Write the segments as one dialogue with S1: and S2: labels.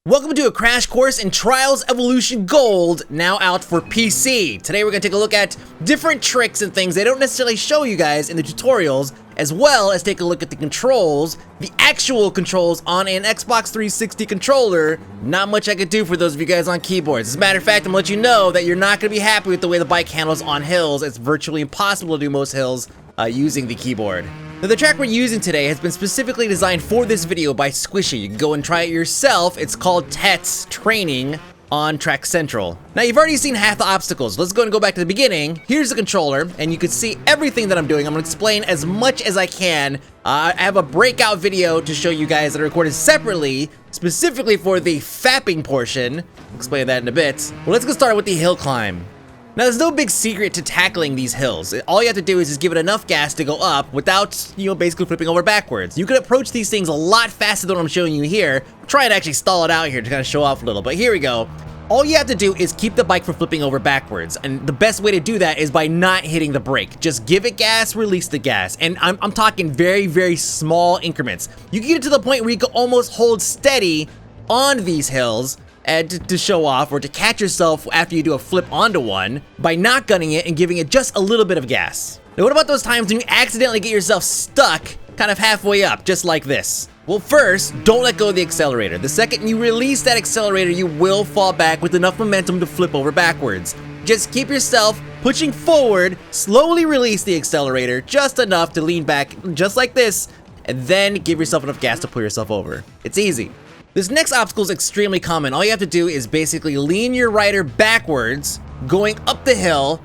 S1: Welcome to a crash course in Trials Evolution Gold, now out for PC. Today we're going to take a look at different tricks and things they don't necessarily show you guys in the tutorials, as well as take a look at the controls, the actual controls on an Xbox 360 controller. Not much I could do for those of you guys on keyboards. As a matter of fact, I'm going to let you know that you're not going to be happy with the way the bike handles on hills. It's virtually impossible to do most hills using the keyboard. Now, the track we're using today has been specifically designed for this video by Squishy. You can go and try it yourself. It's called Tet's Training on Track Central. Now, you've already seen half the obstacles. Let's go and go back to the beginning. Here's the controller, and you can see everything that I'm doing. I'm gonna explain as much as I can. I have a breakout video to show you guys that are recorded separately, specifically for the fapping portion. I'll explain that in a bit. Well, let's get started with the hill climb. Now, there's no big secret to tackling these hills. All you have to do is just give it enough gas to go up without, basically flipping over backwards. You can approach these things a lot faster than what I'm showing you here. Try to actually stall it out here to kind of show off a little, but here we go. All you have to do is keep the bike from flipping over backwards, and the best way to do that is by not hitting the brake. Just give it gas, release the gas, and I'm talking very, very small increments. You can get it to the point where you can almost hold steady on these hills, and to show off or to catch yourself after you do a flip onto one by not gunning it and giving it just a little bit of gas. Now, what about those times when you accidentally get yourself stuck kind of halfway up, just like this? Well, first, don't let go of the accelerator. The second you release that accelerator, you will fall back with enough momentum to flip over backwards. Just keep yourself pushing forward, slowly release the accelerator just enough to lean back just like this, and then give yourself enough gas to pull yourself over. It's easy. This next obstacle is extremely common. All you have to do is basically lean your rider backwards, going up the hill,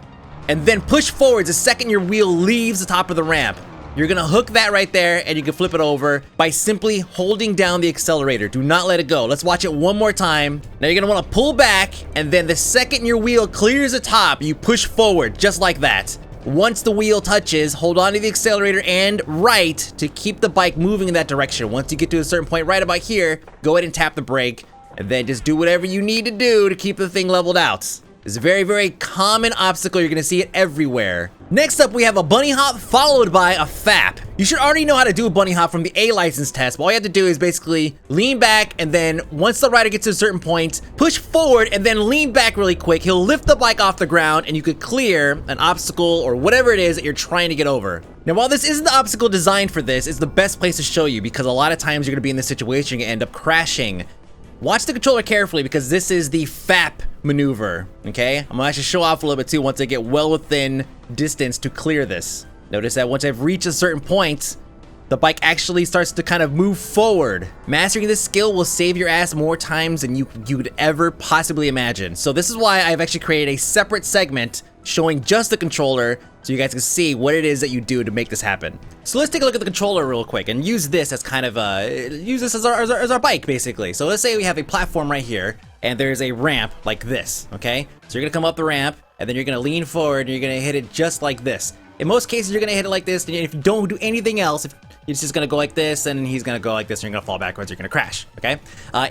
S1: and then push forwards the second your wheel leaves the top of the ramp. You're gonna hook that right there, and you can flip it over by simply holding down the accelerator. Do not let it go. Let's watch it one more time. Now you're gonna wanna pull back, and then the second your wheel clears the top, you push forward, just like that. Once the wheel touches, hold on to the accelerator and right to keep the bike moving in that direction. Once you get to a certain point right about here, go ahead and tap the brake, and then just do whatever you need to do to keep the thing leveled out. It's a very, very common obstacle. You're gonna see it everywhere. Next up, we have a bunny hop followed by a fap. You should already know how to do a bunny hop from the A license test, but all you have to do is basically lean back, and then once the rider gets to a certain point, push forward and then lean back really quick. He'll lift the bike off the ground, and you could clear an obstacle or whatever it is that you're trying to get over. Now, while this isn't the obstacle designed for this, it's the best place to show you because a lot of times you're gonna be in this situation and end up crashing. Watch the controller carefully because this is the fap maneuver, okay? I'm gonna actually show off a little bit too once I get well within distance to clear this. Notice that once I've reached a certain point, the bike actually starts to kind of move forward. Mastering this skill will save your ass more times than you could ever possibly imagine. So this is why I've actually created a separate segment showing just the controller so you guys can see what it is that you do to make this happen. So let's take a look at the controller real quick and use this as kind of our bike basically. So let's say we have a platform right here and there's a ramp like this, okay? So you're gonna come up the ramp and then you're gonna lean forward and you're gonna hit it just like this. In most cases, you're gonna hit it like this, and if you don't do anything else, if it's just gonna go like this, and he's gonna go like this, and you're gonna fall backwards, you're gonna crash, okay?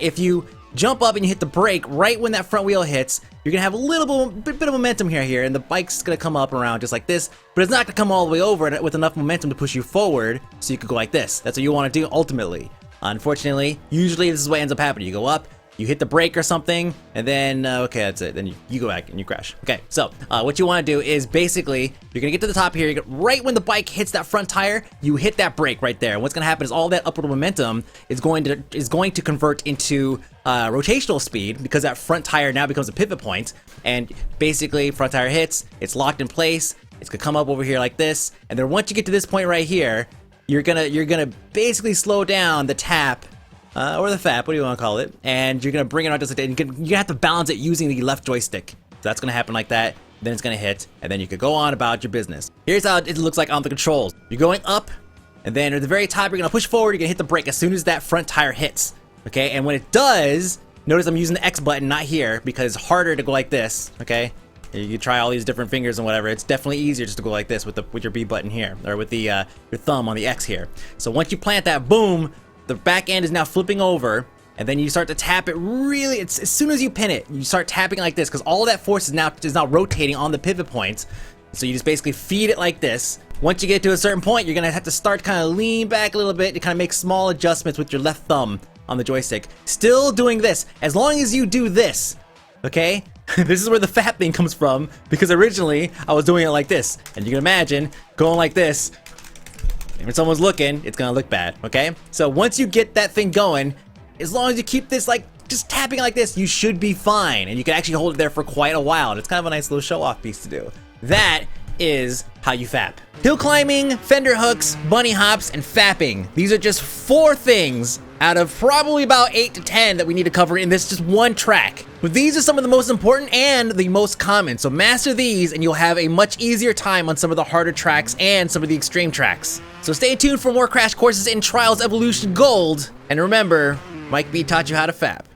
S1: If you jump up and you hit the brake right when that front wheel hits, you're gonna have a little bit of momentum here, and the bike's gonna come up around just like this, but it's not gonna come all the way over with enough momentum to push you forward, so you could go like this. That's what you wanna do ultimately. Unfortunately, usually this is what ends up happening. You go up, you hit the brake or something, and then, okay, that's it. Then you go back and you crash. Okay, so what you want to do is basically, you're going to get to the top here. Right when the bike hits that front tire, you hit that brake right there. And what's going to happen is all that upward momentum is going to convert into rotational speed because that front tire now becomes a pivot point. And basically, front tire hits, it's locked in place. It's going to come up over here like this. And then once you get to this point right here, you're gonna basically slow down the tap or the fap, what do you want to call it? And you're gonna bring it on just like that. You're gonna have to balance it using the left joystick. So that's gonna happen like that. Then it's gonna hit, and then you could go on about your business. Here's how it looks like on the controls. You're going up, and then at the very top, you're gonna push forward. You're gonna hit the brake as soon as that front tire hits. Okay, and when it does, notice I'm using the X button, not here, because it's harder to go like this. Okay, you can try all these different fingers and whatever. It's definitely easier just to go like this with your B button here, or with the your thumb on the X here. So once you plant that, boom. The back end is now flipping over, and then you start to tap it really, as soon as you pin it, you start tapping like this, because all that force is now rotating on the pivot points. So you just basically feed it like this. Once you get to a certain point, you're gonna have to start kind of lean back a little bit to kind of make small adjustments with your left thumb on the joystick, still doing this. As long as you do this, okay? This is where the fapping comes from, because originally I was doing it like this. And you can imagine going like this. When someone's looking, it's gonna look bad, okay? So once you get that thing going, as long as you keep this like just tapping like this, you should be fine. And you can actually hold it there for quite a while. And it's kind of a nice little show-off piece to do. That is how you fap. Hill climbing, fender hooks, bunny hops, and fapping. These are just 4 things out of probably about 8 to 10 that we need to cover in this just one track. But these are some of the most important and the most common. So master these and you'll have a much easier time on some of the harder tracks and some of the extreme tracks. So stay tuned for more crash courses in Trials Evolution Gold. And remember, Mike B taught you how to fap.